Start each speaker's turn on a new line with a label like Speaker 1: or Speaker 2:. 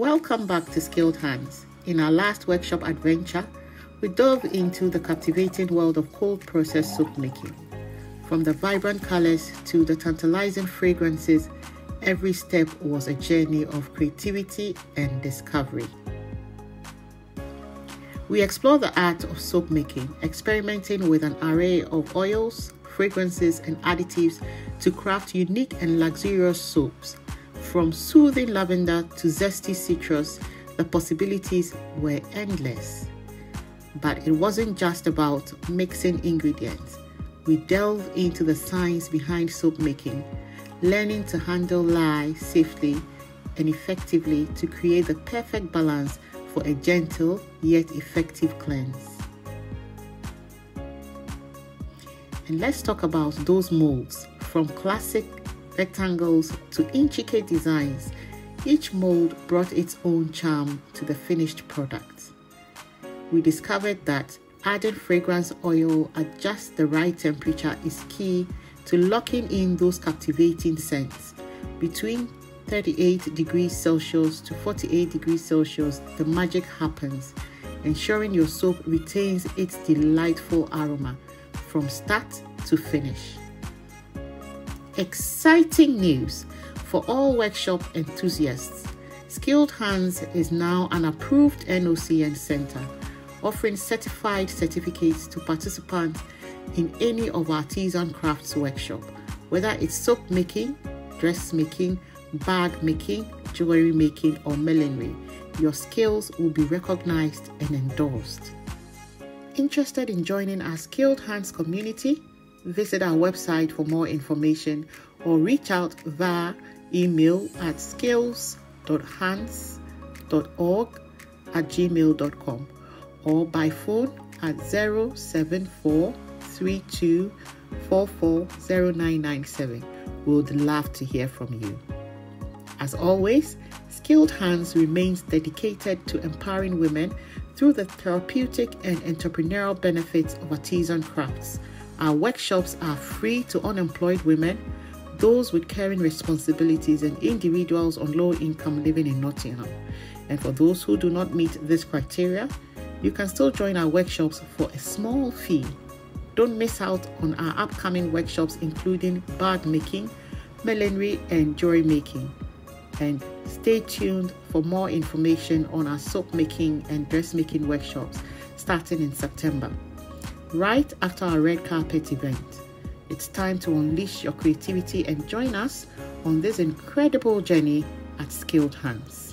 Speaker 1: Welcome back to Skilled Hands. In our last workshop adventure, we dove into the captivating world of cold process soap making. From the vibrant colors to the tantalizing fragrances, every step was a journey of creativity and discovery. We explore the art of soap making, experimenting with an array of oils, fragrances, and additives to craft unique and luxurious soaps. From soothing lavender to zesty citrus, the possibilities were endless. But it wasn't just about mixing ingredients. We delved into the science behind soap making, learning to handle lye safely and effectively to create the perfect balance for a gentle yet effective cleanse. And let's talk about those molds. From classic rectangles to intricate designs, each mold brought its own charm to the finished product. We discovered that adding fragrance oil at just the right temperature is key to locking in those captivating scents. Between 38 degrees Celsius to 48 degrees Celsius, the magic happens, ensuring your soap retains its delightful aroma from start to finish. Exciting news for all workshop enthusiasts. Skilled Hands is now an approved NOCN center, offering certified certificates to participants in any of our artisan crafts workshop, whether it's soap making, dress making, bag making, jewelry making, or millinery. Your skills will be recognized and endorsed. Interested in joining our Skilled Hands community? Visit our website for more information or reach out via email at skills.hands.org@gmail.com or by phone at 07432440997. We would love to hear from you. As always, Skilled Hands remains dedicated to empowering women through the therapeutic and entrepreneurial benefits of artisan crafts. Our workshops are free to unemployed women, those with caring responsibilities, and individuals on low income living in Nottingham. And for those who do not meet this criteria, you can still join our workshops for a small fee. Don't miss out on our upcoming workshops, including bag making, millinery, and jewelry making. And stay tuned for more information on our soap making and dressmaking workshops starting in September, right after our red carpet event. It's time to unleash your creativity and join us on this incredible journey at Skilled Hands.